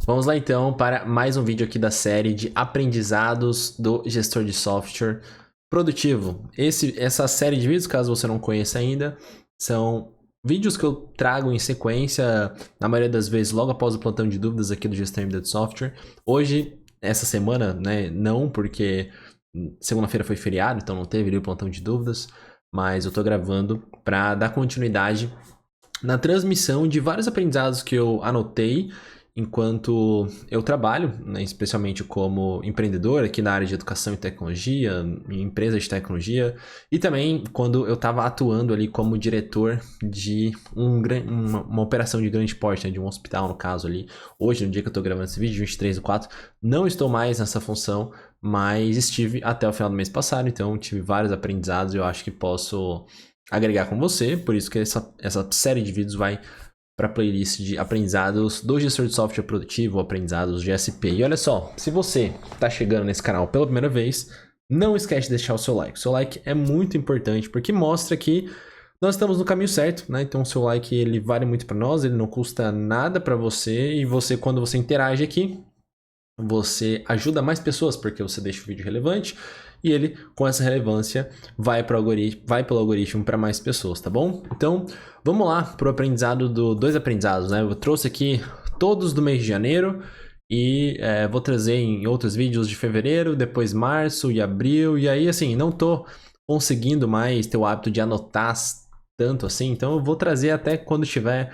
Vamos lá então para mais um vídeo aqui da série de aprendizados do gestor de software produtivo. Essa série de vídeos, caso você não conheça ainda, são vídeos que eu trago em sequência, na maioria das vezes logo após o plantão de dúvidas aqui do Gestão Híbrida de Software. Hoje, essa semana, né, não, porque segunda-feira foi feriado, então não teve ali o plantão de dúvidas, mas eu tô gravando para dar continuidade na transmissão de vários aprendizados que eu anotei enquanto eu trabalho, né, especialmente como empreendedor aqui na área de educação e tecnologia, em empresa de tecnologia, e também quando eu estava atuando ali como diretor de uma operação de grande porte, né, de um hospital no caso ali. Hoje, no dia que eu estou gravando esse vídeo, 23/4, não estou mais nessa função, mas estive até o final do mês passado, então tive vários aprendizados e eu acho que posso agregar com você, por isso que essa série de vídeos vai para a playlist de aprendizados do gestor de software produtivo, aprendizados de SP. E olha só, se você está chegando nesse canal pela primeira vez, não esquece de deixar o seu like. O seu like é muito importante porque mostra que nós estamos no caminho certo, né? Então o seu like ele vale muito para nós, ele não custa nada para você e você, quando você interage aqui, você ajuda mais pessoas porque você deixa o vídeo relevante e ele, com essa relevância, vai pelo algoritmo para mais pessoas, tá bom? Então, vamos lá pro aprendizado dois aprendizados, né? Eu trouxe aqui todos do mês de janeiro e vou trazer em outros vídeos de fevereiro, depois março e abril, e aí, assim, não tô conseguindo mais ter o hábito de anotar tanto assim, então eu vou trazer até quando tiver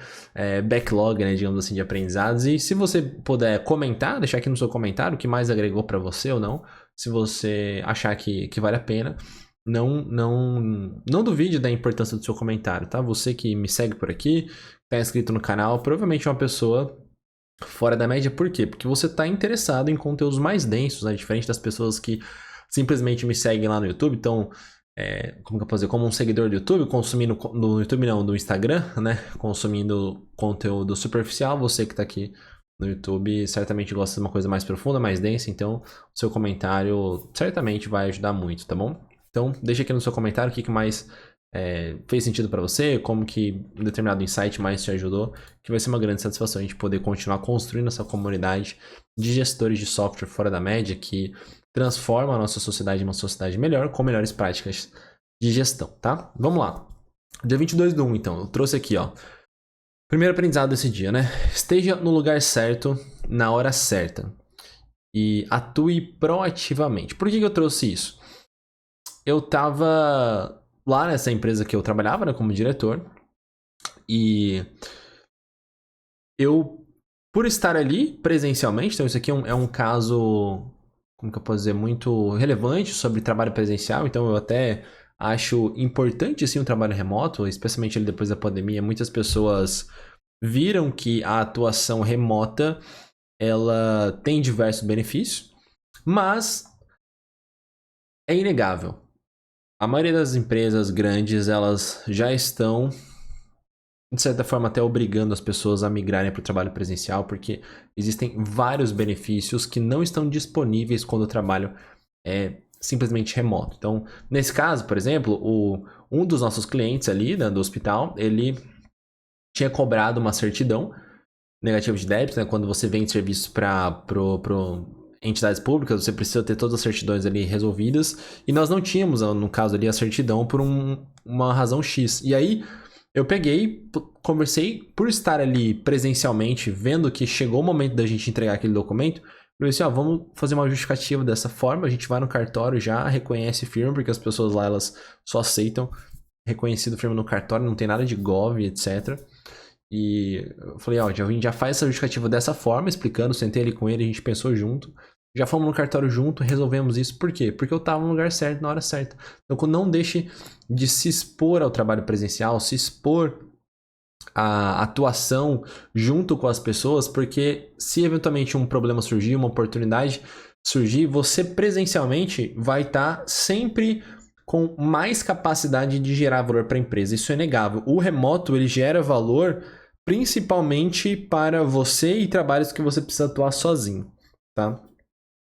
backlog, né, digamos assim, de aprendizados. E se você puder comentar, deixar aqui no seu comentário o que mais agregou para você ou não, se você achar que vale a pena, não duvide da importância do seu comentário, tá? Você que me segue por aqui, tá inscrito no canal, provavelmente é uma pessoa fora da média. Por quê? Porque você tá interessado em conteúdos mais densos, né? Diferente das pessoas que simplesmente me seguem lá no YouTube. Então, como que eu posso dizer? Como um seguidor do YouTube, consumindo no YouTube não, no Instagram, né? Consumindo conteúdo superficial. Você que tá aqui no YouTube certamente gosta de uma coisa mais profunda, mais densa, então o seu comentário certamente vai ajudar muito, tá bom? Então deixa aqui no seu comentário o que mais fez sentido para você, como que um determinado insight mais te ajudou, que vai ser uma grande satisfação a gente poder continuar construindo essa comunidade de gestores de software fora da média que transforma a nossa sociedade em uma sociedade melhor, com melhores práticas de gestão, tá? Vamos lá. Dia 22/1, então, eu trouxe aqui, ó. Primeiro aprendizado desse dia, né? Esteja no lugar certo, na hora certa. E atue proativamente. Por que eu trouxe isso? Eu tava lá nessa empresa que eu trabalhava, né, como diretor. E eu, por estar ali presencialmente, então isso aqui é um caso, como que eu posso dizer, muito relevante sobre trabalho presencial. Então eu até acho importante, sim, o trabalho remoto, especialmente ali depois da pandemia. Muitas pessoas viram que a atuação remota ela tem diversos benefícios, mas é inegável. A maioria das empresas grandes, elas já estão, de certa forma, até obrigando as pessoas a migrarem para o trabalho presencial, porque existem vários benefícios que não estão disponíveis quando o trabalho é simplesmente remoto. Então, nesse caso, por exemplo, um dos nossos clientes ali, né, do hospital, ele tinha cobrado uma certidão negativa de débito, né? Quando você vende serviços para entidades públicas, você precisa ter todas as certidões ali resolvidas, e nós não tínhamos, no caso ali, a certidão por uma razão X. E aí, eu peguei, conversei, por estar ali presencialmente, vendo que chegou o momento da gente entregar aquele documento, eu falei assim, ó, vamos fazer uma justificativa dessa forma, a gente vai no cartório já, reconhece firma, porque as pessoas lá, elas só aceitam reconhecido firma no cartório, não tem nada de gov, etc. E eu falei, ó, a gente já faz essa justificativa dessa forma, explicando, sentei ali com ele, a gente pensou junto, já fomos no cartório junto, resolvemos isso. Por quê? Porque eu tava no lugar certo, na hora certa. Então, não deixe de se expor ao trabalho presencial, se expor à atuação junto com as pessoas, porque se eventualmente um problema surgir, uma oportunidade surgir, você presencialmente vai estar sempre com mais capacidade de gerar valor para a empresa. Isso é inegável. O remoto, ele gera valor principalmente para você e trabalhos que você precisa atuar sozinho, tá?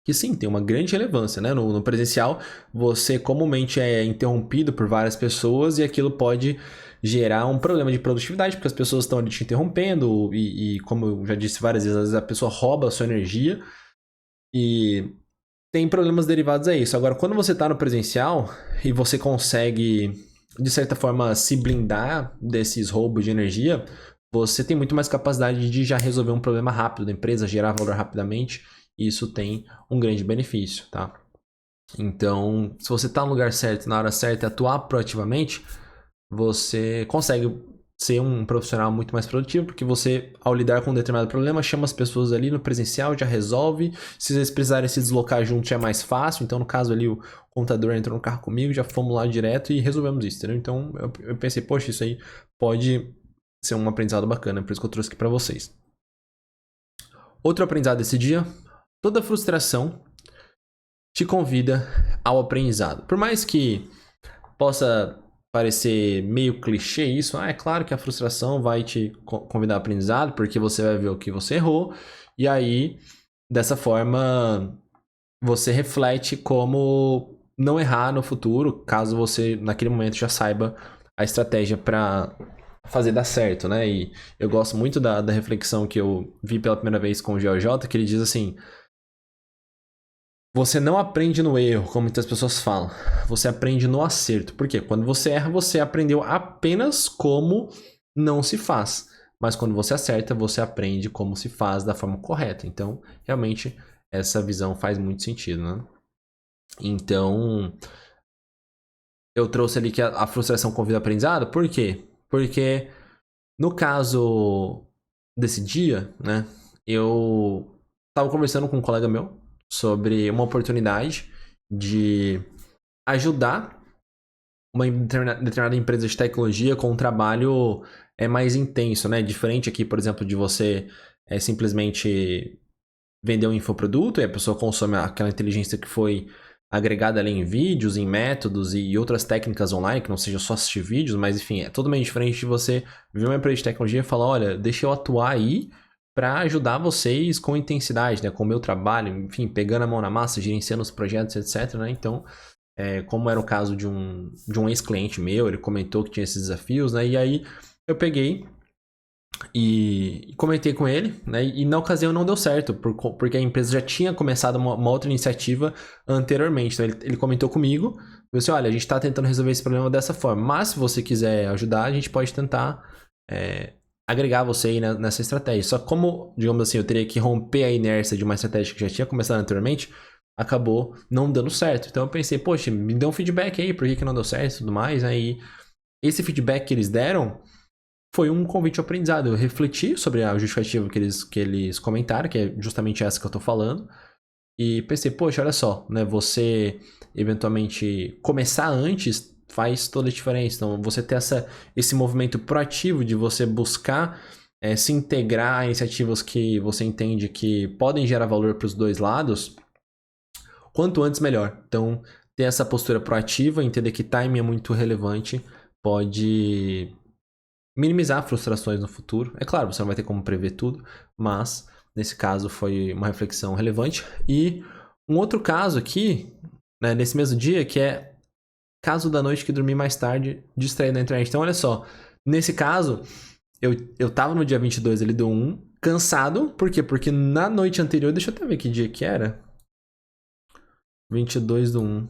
que sim, tem uma grande relevância, né? No presencial, você comumente é interrompido por várias pessoas e aquilo pode gerar um problema de produtividade, porque as pessoas estão ali te interrompendo e como eu já disse várias vezes, às vezes a pessoa rouba a sua energia e tem problemas derivados a isso. Agora, quando você está no presencial e você consegue, de certa forma, se blindar desses roubos de energia, você tem muito mais capacidade de já resolver um problema rápido da empresa, gerar valor rapidamente, e isso tem um grande benefício, tá? Então, se você está no lugar certo, na hora certa e atuar proativamente, você consegue ser um profissional muito mais produtivo, porque você, ao lidar com um determinado problema, chama as pessoas ali no presencial, já resolve. Se eles precisarem se deslocar junto, já é mais fácil. Então, no caso ali, o contador entrou no carro comigo, já fomos lá direto e resolvemos isso, entendeu? Então, eu pensei, poxa, isso aí pode ser um aprendizado bacana, por isso que eu trouxe aqui para vocês. Outro aprendizado desse dia, toda frustração te convida ao aprendizado. Por mais que possa parecer meio clichê isso, é claro que a frustração vai te convidar ao aprendizado, porque você vai ver o que você errou, e aí, dessa forma, você reflete como não errar no futuro, caso você, naquele momento, já saiba a estratégia para fazer dar certo, né? E eu gosto muito da reflexão que eu vi pela primeira vez com o GeoJ, que ele diz assim: você não aprende no erro, como muitas pessoas falam. Você aprende no acerto. Por quê? Quando você erra, você aprendeu apenas como não se faz. Mas quando você acerta, você aprende como se faz da forma correta. Então, realmente, essa visão faz muito sentido, né? Então, eu trouxe ali que a frustração convida ao aprendizado. Por quê? Porque, no caso desse dia, né? Eu estava conversando com um colega meu sobre uma oportunidade de ajudar uma determinada empresa de tecnologia com um trabalho mais intenso, né? Diferente aqui, por exemplo, de você simplesmente vender um infoproduto e a pessoa consome aquela inteligência que foi agregada ali em vídeos, em métodos e outras técnicas online, que não seja só assistir vídeos, mas enfim, é totalmente diferente de você ver uma empresa de tecnologia e falar, olha, deixa eu atuar aí para ajudar vocês com intensidade, né, com o meu trabalho, enfim, pegando a mão na massa, gerenciando os projetos, etc, né? Então, como era o caso de um ex-cliente meu, ele comentou que tinha esses desafios, né? E aí eu peguei e comentei com ele, né? E na ocasião não deu certo, porque a empresa já tinha começado uma outra iniciativa anteriormente. Então ele comentou comigo, falou assim, olha, a gente está tentando resolver esse problema dessa forma, mas se você quiser ajudar, a gente pode tentar agregar você aí nessa estratégia. Só que como, digamos assim, eu teria que romper a inércia de uma estratégia que já tinha começado anteriormente, acabou não dando certo. Então eu pensei, poxa, me dê um feedback aí, por que não deu certo e tudo mais. Aí esse feedback que eles deram foi um convite ao aprendizado. Eu refleti sobre a justificativa que eles comentaram, que é justamente essa que eu tô falando, e pensei, poxa, olha só, né? Você eventualmente começar antes faz toda a diferença. Então, você ter esse movimento proativo de você buscar se integrar a iniciativas que você entende que podem gerar valor para os dois lados, quanto antes melhor. Então, ter essa postura proativa, entender que timing é muito relevante, pode minimizar frustrações no futuro. É claro, você não vai ter como prever tudo, mas nesse caso foi uma reflexão relevante. E um outro caso aqui, né, nesse mesmo dia, que é caso da noite que dormi mais tarde, distraído na internet. Então, olha só, nesse caso, eu tava no dia 22 ali do 1, cansado. Por quê? Porque na noite anterior, deixa eu até ver que dia que era. 22 do 1.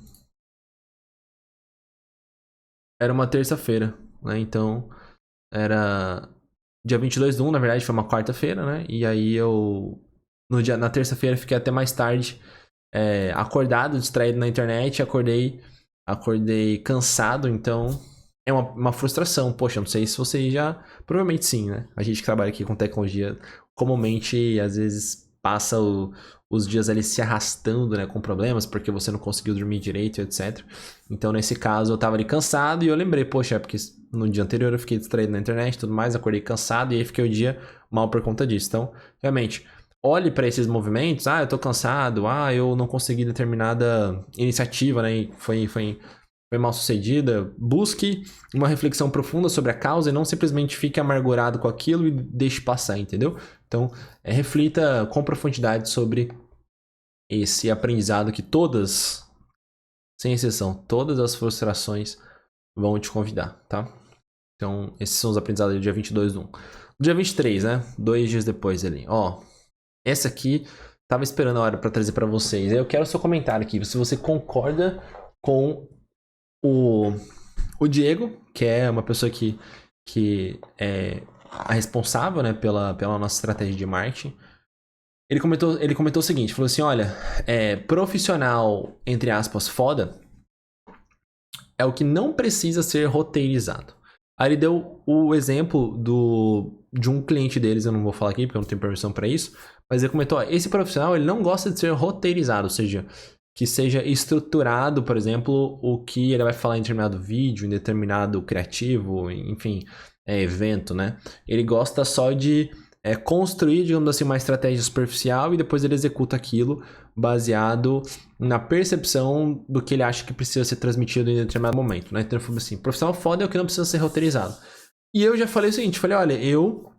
Era uma terça-feira, né? Então, era dia 22 do 1, na verdade, foi uma quarta-feira, né? E aí eu, na terça-feira, fiquei até mais tarde acordado, distraído na internet. Acordei cansado, então é uma frustração. Poxa, não sei se você já... Provavelmente sim, né? A gente que trabalha aqui com tecnologia, comumente, às vezes, passa os dias ali se arrastando, né? Com problemas, porque você não conseguiu dormir direito, etc. Então, nesse caso, eu tava ali cansado e eu lembrei, poxa, porque no dia anterior eu fiquei distraído na internet e tudo mais, acordei cansado e aí fiquei o dia mal por conta disso. Então, realmente, olhe para esses movimentos, eu tô cansado, eu não consegui determinada iniciativa, né, e foi mal sucedida. Busque uma reflexão profunda sobre a causa e não simplesmente fique amargurado com aquilo e deixe passar, entendeu? Então, reflita com profundidade sobre esse aprendizado que todas, sem exceção, todas as frustrações vão te convidar, tá? Então, esses são os aprendizados do dia 22 do 1. Dia 23, né? 2 dias depois ali. Ó, essa aqui, tava esperando a hora pra trazer pra vocês. Eu quero o seu comentário aqui, se você concorda com o Diego, que é uma pessoa que é a responsável, né, pela nossa estratégia de marketing. Ele comentou o seguinte, falou assim, olha, profissional, entre aspas, foda, é o que não precisa ser roteirizado. Aí ele deu o exemplo de um cliente deles, eu não vou falar aqui porque eu não tenho permissão para isso, mas ele comentou, ó, esse profissional ele não gosta de ser roteirizado, ou seja, que seja estruturado, por exemplo, o que ele vai falar em determinado vídeo, em determinado criativo, enfim, evento, né? Ele gosta só de construir, digamos assim, uma estratégia superficial e depois ele executa aquilo baseado na percepção do que ele acha que precisa ser transmitido em determinado momento, né? Então ele falou assim, profissional foda é o que não precisa ser roteirizado. E eu já falei o seguinte, falei, olha, eu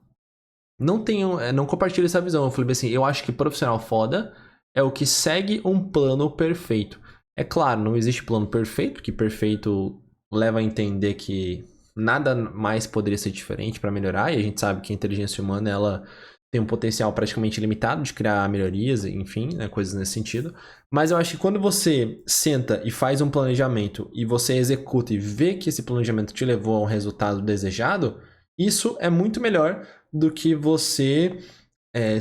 não compartilho essa visão. Eu falei assim, eu acho que profissional foda é o que segue um plano perfeito. É claro, não existe plano perfeito, que perfeito leva a entender que nada mais poderia ser diferente para melhorar, e a gente sabe que a inteligência humana ela tem um potencial praticamente ilimitado de criar melhorias, enfim, né, coisas nesse sentido. Mas eu acho que quando você senta e faz um planejamento e você executa e vê que esse planejamento te levou a um resultado desejado, isso é muito melhor do que você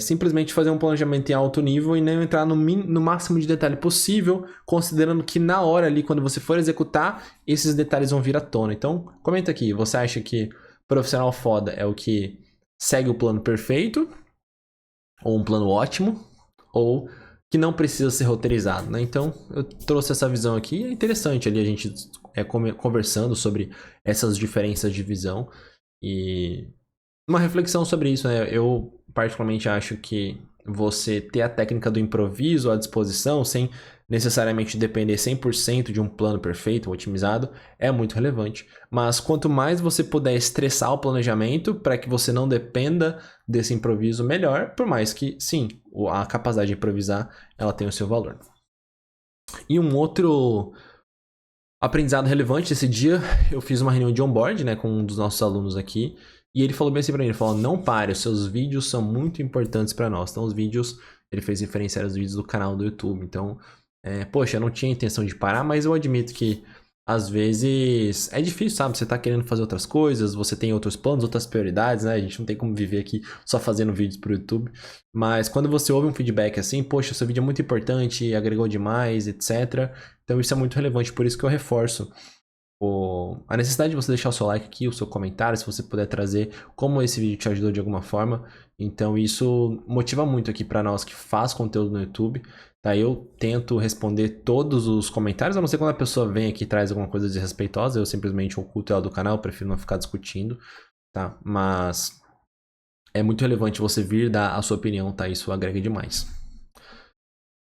simplesmente fazer um planejamento em alto nível e não entrar no máximo de detalhe possível, considerando que na hora ali, quando você for executar, esses detalhes vão vir à tona. Então, comenta aqui, você acha que profissional foda é o que segue o plano perfeito, ou um plano ótimo, ou que não precisa ser roteirizado, né? Então, eu trouxe essa visão aqui, é interessante ali a gente conversando sobre essas diferenças de visão e uma reflexão sobre isso, né? Eu particularmente acho que você ter a técnica do improviso à disposição, sem necessariamente depender 100% de um plano perfeito, otimizado, é muito relevante. Mas quanto mais você puder estressar o planejamento para que você não dependa desse improviso, melhor, por mais que, sim, a capacidade de improvisar, ela tem o seu valor. E um outro aprendizado relevante esse dia, eu fiz uma reunião de onboard, né, com um dos nossos alunos aqui, e ele falou bem assim pra mim, ele falou, não pare, os seus vídeos são muito importantes pra nós. Então os vídeos, ele fez referência aos vídeos do canal do YouTube, então, poxa, eu não tinha intenção de parar, mas eu admito que às vezes é difícil, sabe? Você tá querendo fazer outras coisas, você tem outros planos, outras prioridades, né? A gente não tem como viver aqui só fazendo vídeos pro YouTube. Mas quando você ouve um feedback assim, poxa, seu vídeo é muito importante, agregou demais, etc. Então isso é muito relevante, por isso que eu reforço a necessidade de você deixar o seu like aqui, o seu comentário, se você puder trazer como esse vídeo te ajudou de alguma forma. Então isso motiva muito aqui para nós que faz conteúdo no YouTube. Tá? Eu tento responder todos os comentários, a não ser quando a pessoa vem aqui e traz alguma coisa desrespeitosa, eu simplesmente oculto ela do canal, prefiro não ficar discutindo, tá? Mas é muito relevante você vir dar a sua opinião, tá? Isso agrega demais.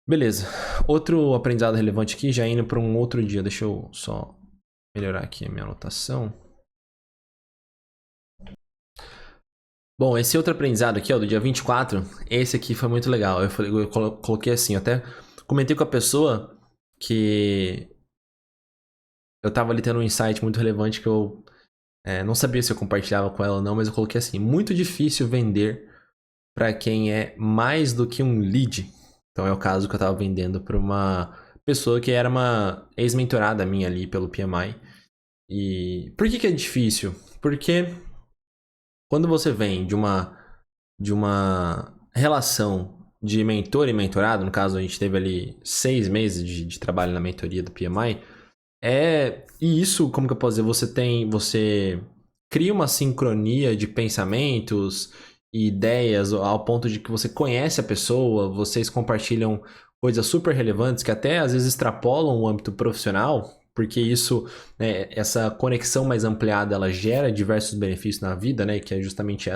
Beleza. Outro aprendizado relevante aqui, já indo para um outro dia, deixa eu só melhorar aqui a minha anotação. Bom, esse outro aprendizado aqui, ó, do dia 24, esse aqui foi muito legal. Eu coloquei assim, eu até comentei com a pessoa que eu tava ali tendo um insight muito relevante que eu não sabia se eu compartilhava com ela ou não, mas eu coloquei assim, muito difícil vender para quem é mais do que um lead. Então é o caso que eu tava vendendo para uma pessoa que era uma ex-mentorada minha ali pelo PMI. E por que é difícil? Porque quando você vem de uma relação de mentor e mentorado, no caso a gente teve ali 6 meses de trabalho na mentoria do PMI, e isso, como que eu posso dizer, você cria uma sincronia de pensamentos e ideias ao ponto de que você conhece a pessoa, vocês compartilham coisas super relevantes que até às vezes extrapolam o âmbito profissional, porque isso, né, essa conexão mais ampliada, ela gera diversos benefícios na vida, né, que é justamente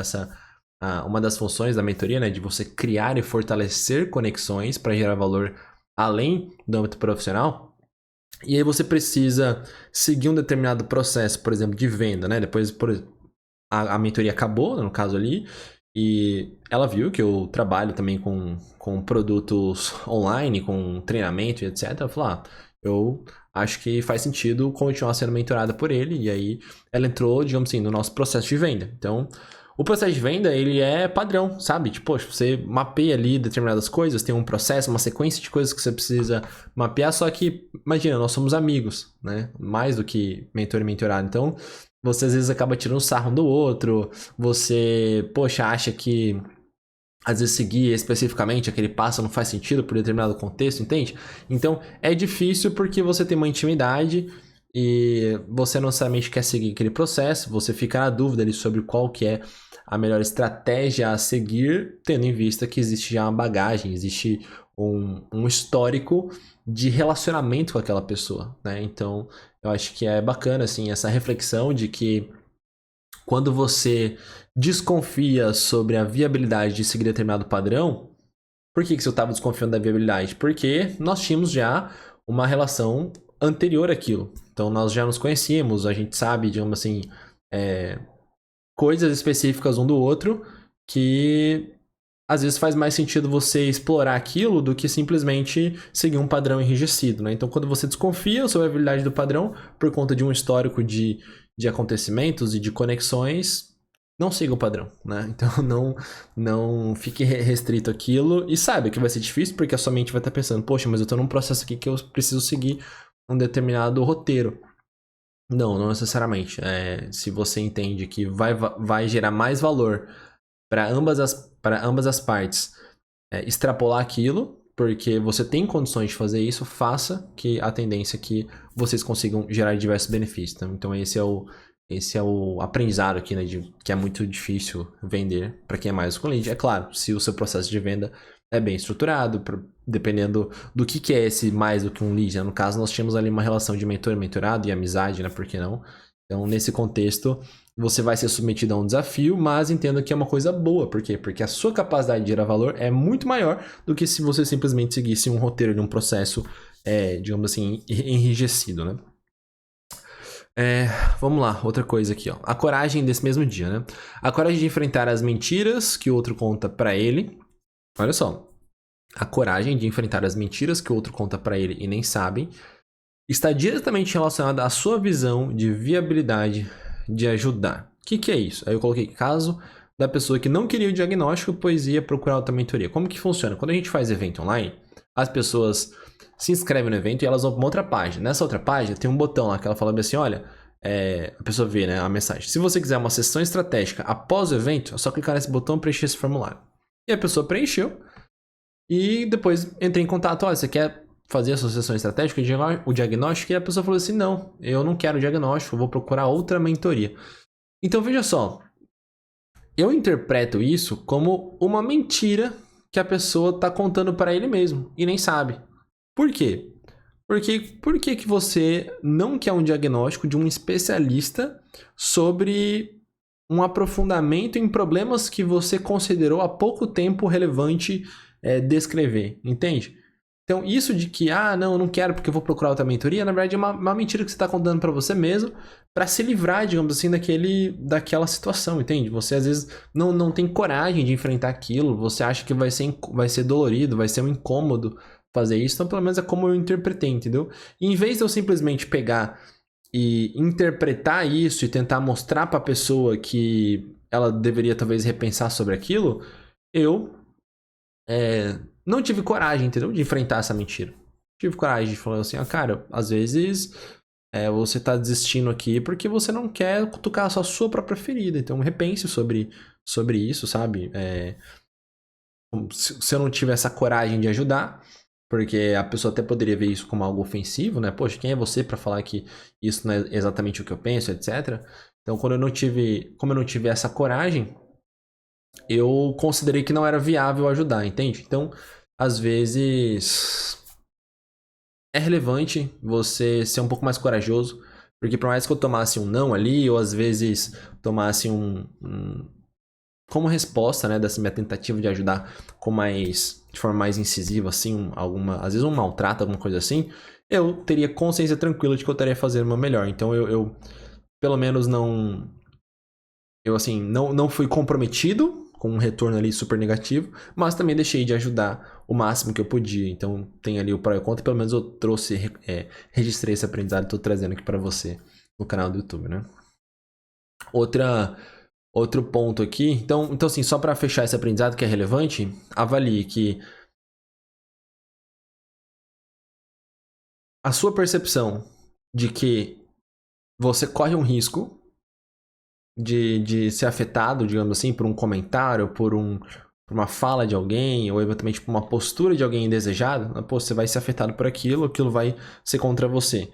uma das funções da mentoria, né, de você criar e fortalecer conexões para gerar valor além do âmbito profissional. E aí você precisa seguir um determinado processo, por exemplo, de venda, né? Depois a mentoria acabou, no caso ali, E ela viu que eu trabalho também com produtos online, com treinamento e etc. Ela falou, eu acho que faz sentido continuar sendo mentorada por ele. E aí ela entrou, digamos assim, no nosso processo de venda. Então, o processo de venda, ele é padrão, sabe? Tipo, poxa, você mapeia ali determinadas coisas, tem um processo, uma sequência de coisas que você precisa mapear, só que, imagina, nós somos amigos, né? Mais do que mentor e mentorado. Então, você às vezes acaba tirando sarro um do outro, você, poxa, acha que às vezes seguir especificamente aquele passo não faz sentido por determinado contexto, entende? Então é difícil porque você tem uma intimidade e você não necessariamente quer seguir aquele processo, você fica na dúvida ali sobre qual que é a melhor estratégia a seguir, tendo em vista que existe já uma bagagem, existe um histórico de relacionamento com aquela pessoa, né? Então eu acho que é bacana assim essa reflexão de que quando você desconfia sobre a viabilidade de seguir determinado padrão, por que você estava desconfiando da viabilidade? Porque nós tínhamos já uma relação anterior àquilo. Então nós já nos conhecíamos, a gente sabe, digamos assim, coisas específicas um do outro que às vezes faz mais sentido você explorar aquilo do que simplesmente seguir um padrão enrijecido, né? Então, quando você desconfia sobre a viabilidade do padrão por conta de um histórico de acontecimentos e de conexões, não siga o padrão, né? Então, não fique restrito àquilo e saiba que vai ser difícil porque a sua mente vai estar pensando, poxa, mas eu estou num processo aqui que eu preciso seguir um determinado roteiro. Não necessariamente. Se você entende que vai gerar mais valor para ambas as partes extrapolar aquilo, porque você tem condições de fazer isso, faça que a tendência é que vocês consigam gerar diversos benefícios. Tá? Então esse é o aprendizado aqui, né, que é muito difícil vender para quem é mais com lead. É claro, se o seu processo de venda é bem estruturado, dependendo do que é esse mais do que um lead. Né? No caso, nós tínhamos ali uma relação de mentor e mentorado e amizade, né? Por que não? Então, nesse contexto, você vai ser submetido a um desafio, mas entenda que é uma coisa boa. Por quê? Porque a sua capacidade de gerar valor é muito maior do que se você simplesmente seguisse um roteiro de um processo, digamos assim, enrijecido, né? Vamos lá, outra coisa aqui, ó. A coragem desse mesmo dia, né? A coragem de enfrentar as mentiras que o outro conta pra ele. Olha só. A coragem de enfrentar as mentiras que o outro conta pra ele e nem sabe está diretamente relacionada à sua visão de viabilidade de ajudar. O que é isso? Aí eu coloquei caso da pessoa que não queria o diagnóstico, pois ia procurar outra mentoria. Como que funciona? Quando a gente faz evento online, as pessoas se inscrevem no evento e elas vão para uma outra página. Nessa outra página tem um botão lá que ela fala assim, olha, a pessoa vê, né, a mensagem. Se você quiser uma sessão estratégica após o evento, é só clicar nesse botão e preencher esse formulário. E a pessoa preencheu e depois entrei em contato, olha, você quer fazer a sua sessão estratégica, o diagnóstico, e a pessoa falou assim, não, eu não quero diagnóstico, eu vou procurar outra mentoria. Então veja só, eu interpreto isso como uma mentira que a pessoa está contando para ele mesmo e nem sabe. Por quê? Porque por que você não quer um diagnóstico de um especialista sobre um aprofundamento em problemas que você considerou há pouco tempo relevante descrever, entende? Então, isso de que, não, eu não quero porque eu vou procurar outra mentoria, na verdade é uma mentira que você está contando para você mesmo, para se livrar, digamos assim, daquela situação, entende? Você às vezes não tem coragem de enfrentar aquilo, você acha que vai ser dolorido, vai ser um incômodo fazer isso, então pelo menos é como eu interpretei, entendeu? E em vez de eu simplesmente pegar e interpretar isso e tentar mostrar para a pessoa que ela deveria talvez repensar sobre aquilo, eu não tive coragem, entendeu? De enfrentar essa mentira. Tive coragem de falar assim, cara, às vezes você tá desistindo aqui porque você não quer cutucar a sua própria ferida. Então repense sobre isso, sabe? Se eu não tiver essa coragem de ajudar, porque a pessoa até poderia ver isso como algo ofensivo, né? Poxa, quem é você para falar que isso não é exatamente o que eu penso, etc. Então, como eu não tive essa coragem, eu considerei que não era viável ajudar, entende? Então, às vezes é relevante você ser um pouco mais corajoso, porque por mais que eu tomasse um não ali, ou às vezes tomasse como resposta, né, dessa minha tentativa de ajudar de forma mais incisiva, assim, às vezes um maltrato, alguma coisa assim, eu teria consciência tranquila de que eu estaria fazendo o meu melhor. Então eu pelo menos não fui comprometido com um retorno ali super negativo, mas também deixei de ajudar o máximo que eu podia. Então tem ali o pró e o contra, pelo menos eu trouxe, registrei esse aprendizado e estou trazendo aqui para você no canal do YouTube, né? Outro ponto aqui, então assim, só para fechar esse aprendizado que é relevante, avalie que a sua percepção de que você corre um risco de ser afetado, digamos assim, por um comentário, por uma fala de alguém, ou eventualmente por uma postura de alguém indesejada, pô, você vai ser afetado por aquilo, aquilo vai ser contra você.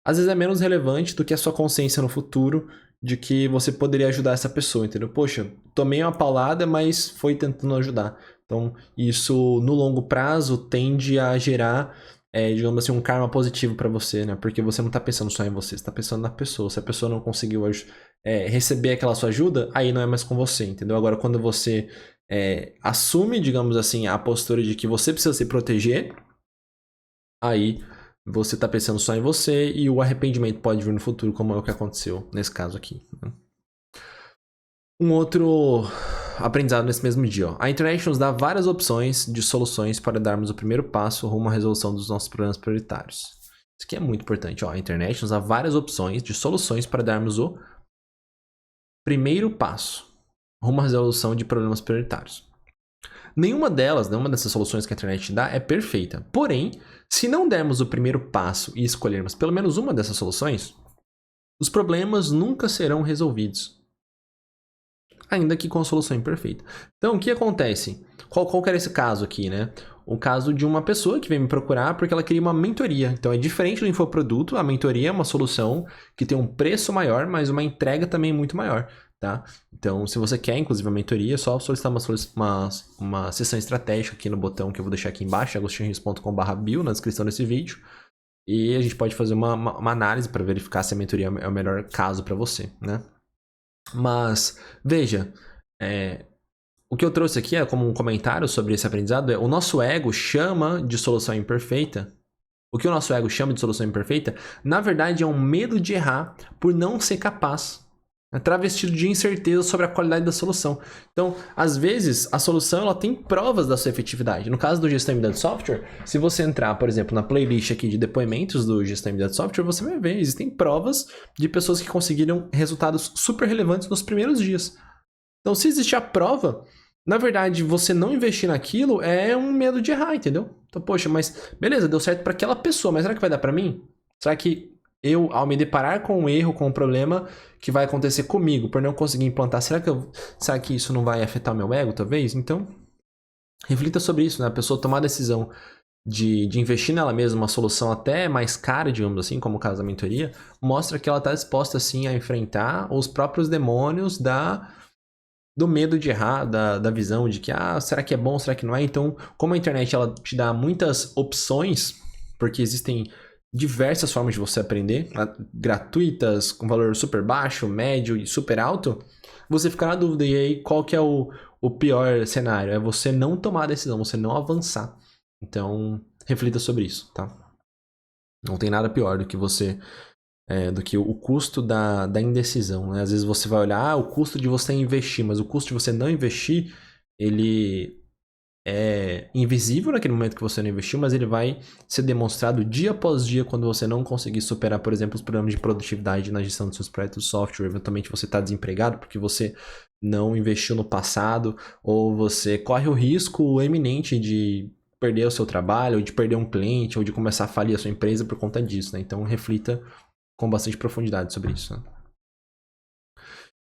Às vezes é menos relevante do que a sua consciência no futuro de que você poderia ajudar essa pessoa, entendeu? Poxa, tomei uma paulada, mas foi tentando ajudar. Então, isso no longo prazo tende a gerar, digamos assim, um karma positivo para você, né? Porque você não tá pensando só em você, você tá pensando na pessoa. Se a pessoa não conseguiu receber aquela sua ajuda, aí não é mais com você, entendeu? Agora, quando você assume, digamos assim, a postura de que você precisa se proteger, aí você tá pensando só em você e o arrependimento pode vir no futuro, como é o que aconteceu nesse caso aqui. Um outro aprendizado nesse mesmo dia. Ó. A internet nos dá várias opções de soluções para darmos o primeiro passo rumo à resolução dos nossos problemas prioritários. Isso aqui é muito importante. Ó. A internet nos dá várias opções de soluções para darmos o primeiro passo rumo à resolução de problemas prioritários. Nenhuma dessas soluções que a internet dá é perfeita. Porém, se não dermos o primeiro passo e escolhermos pelo menos uma dessas soluções, os problemas nunca serão resolvidos. Ainda que com a solução imperfeita. Então, o que acontece? Qual que era esse caso aqui, né? O caso de uma pessoa que veio me procurar porque ela queria uma mentoria. Então, é diferente do infoproduto. A mentoria é uma solução que tem um preço maior, mas uma entrega também muito maior. Tá? Então, se você quer, inclusive, a mentoria, é só solicitar uma sessão estratégica aqui no botão que eu vou deixar aqui embaixo, agostinhorios.com/bio, na descrição desse vídeo. E a gente pode fazer uma análise para verificar se a mentoria é o melhor caso para você, né? Mas, veja, o que eu trouxe aqui como um comentário sobre esse aprendizado o nosso ego chama de solução imperfeita. O que o nosso ego chama de solução imperfeita, na verdade, é um medo de errar por não ser capaz. Travestido de incerteza sobre a qualidade da solução. Então, às vezes, a solução ela tem provas da sua efetividade. No caso do Gestão em de Software, se você entrar, por exemplo, na playlist aqui de depoimentos do Gestão em de Software, você vai ver, existem provas de pessoas que conseguiram resultados super relevantes nos primeiros dias. Então, se existe a prova, na verdade, você não investir naquilo é um medo de errar, entendeu? Então, poxa, mas beleza, deu certo para aquela pessoa, mas será que vai dar para mim? Será que eu, ao me deparar com um erro, com um problema que vai acontecer comigo, por não conseguir implantar, será que isso não vai afetar o meu ego, talvez? Então, reflita sobre isso, né? A pessoa tomar a decisão de investir nela mesma, uma solução até mais cara, digamos assim, como o caso da mentoria, mostra que ela está disposta, sim, a enfrentar os próprios demônios do medo de errar, da visão de que, será que é bom, será que não é? Então, como a internet ela te dá muitas opções, porque existem diversas formas de você aprender, gratuitas, com valor super baixo, médio e super alto, você fica na dúvida. E aí, qual que é o pior cenário? É você não tomar a decisão, você não avançar. Então, reflita sobre isso, tá? Não tem nada pior do que do que o custo da indecisão, né? Às vezes você vai olhar o custo de você investir, mas o custo de você não investir, ele é invisível naquele momento que você não investiu, mas ele vai ser demonstrado dia após dia quando você não conseguir superar, por exemplo, os problemas de produtividade na gestão dos seus projetos de software. Eventualmente você está desempregado porque você não investiu no passado, ou você corre o risco eminente de perder o seu trabalho, ou de perder um cliente, ou de começar a falir a sua empresa por conta disso, né? Então reflita com bastante profundidade sobre isso, né?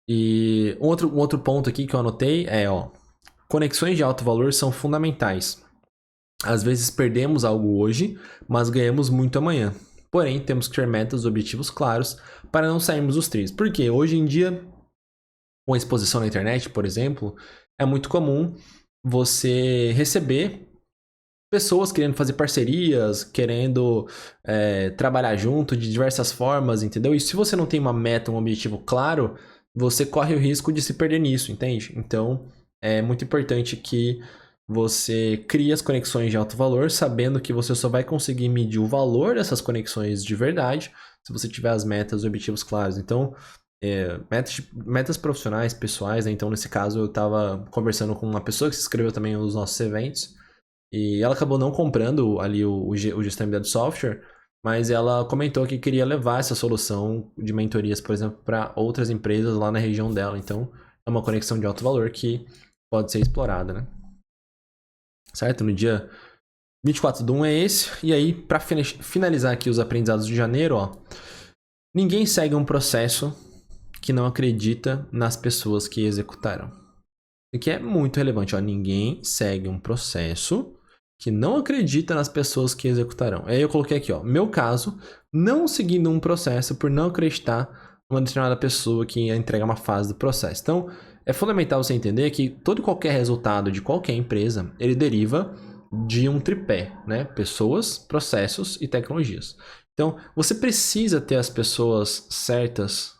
E um outro ponto aqui que eu anotei conexões de alto valor são fundamentais. Às vezes perdemos algo hoje, mas ganhamos muito amanhã. Porém, temos que ter metas e objetivos claros para não sairmos dos trilhos. Porque hoje em dia, com a exposição na internet, por exemplo, é muito comum você receber pessoas querendo fazer parcerias, querendo trabalhar junto de diversas formas, entendeu? E se você não tem uma meta, um objetivo claro, você corre o risco de se perder nisso, entende? Então, é muito importante que você crie as conexões de alto valor, sabendo que você só vai conseguir medir o valor dessas conexões de verdade se você tiver as metas e objetivos claros. Então, metas profissionais, pessoais, né? Então, nesse caso, eu tava conversando com uma pessoa que se inscreveu também nos nossos eventos, e ela acabou não comprando ali o gestão MBA do software, mas ela comentou que queria levar essa solução de mentorias, por exemplo, para outras empresas lá na região dela. Então, é uma conexão de alto valor que pode ser explorada, né? Certo? No dia 24/1 é esse. E aí, para finalizar aqui os aprendizados de janeiro, ó, ninguém segue um processo que não acredita nas pessoas que executaram. O que é muito relevante, ó, ninguém segue um processo que não acredita nas pessoas que executarão. Aí eu coloquei aqui, ó, meu caso, não seguindo um processo por não acreditar numa determinada pessoa que ia entregar uma fase do processo. Então, é fundamental você entender que todo e qualquer resultado de qualquer empresa, ele deriva de um tripé, né? Pessoas, processos e tecnologias. Então, você precisa ter as pessoas certas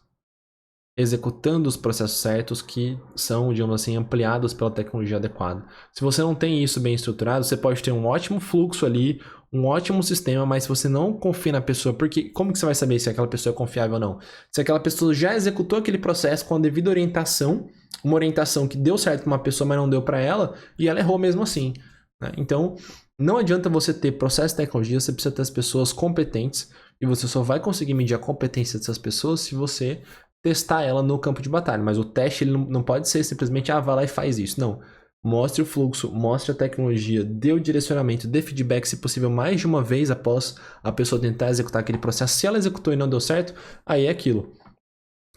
executando os processos certos que são, digamos assim, ampliados pela tecnologia adequada. Se você não tem isso bem estruturado, você pode ter um ótimo fluxo ali, um ótimo sistema, mas se você não confia na pessoa, porque como que você vai saber se aquela pessoa é confiável ou não? Se aquela pessoa já executou aquele processo com a devida orientação, uma orientação que deu certo para uma pessoa, mas não deu para ela, e ela errou mesmo assim, né? Então, não adianta você ter processo de tecnologia, você precisa ter as pessoas competentes, e você só vai conseguir medir a competência dessas pessoas se você testar ela no campo de batalha. Mas o teste ele não pode ser simplesmente, vai lá e faz isso. Não. Mostre o fluxo, mostre a tecnologia, dê o direcionamento, dê feedback, se possível, mais de uma vez após a pessoa tentar executar aquele processo. Se ela executou e não deu certo, aí é aquilo.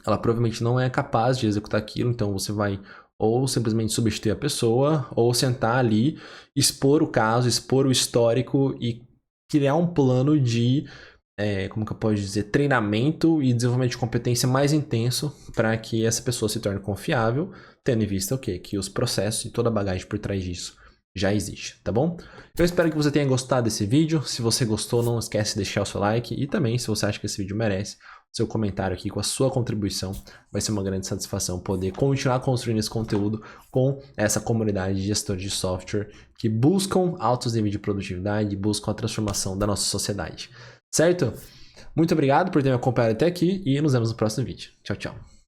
Ela provavelmente não é capaz de executar aquilo, então você vai ou simplesmente substituir a pessoa, ou sentar ali, expor o caso, expor o histórico e criar um plano de como que eu posso dizer, treinamento e desenvolvimento de competência mais intenso para que essa pessoa se torne confiável, tendo em vista o quê? Que os processos e toda a bagagem por trás disso já existe, tá bom? Eu espero que você tenha gostado desse vídeo. Se você gostou, não esquece de deixar o seu like e também, se você acha que esse vídeo merece, seu comentário aqui com a sua contribuição. Vai ser uma grande satisfação poder continuar construindo esse conteúdo com essa comunidade de gestores de software que buscam altos níveis de produtividade e buscam a transformação da nossa sociedade. Certo? Muito obrigado por ter me acompanhado até aqui e nos vemos no próximo vídeo. Tchau, tchau.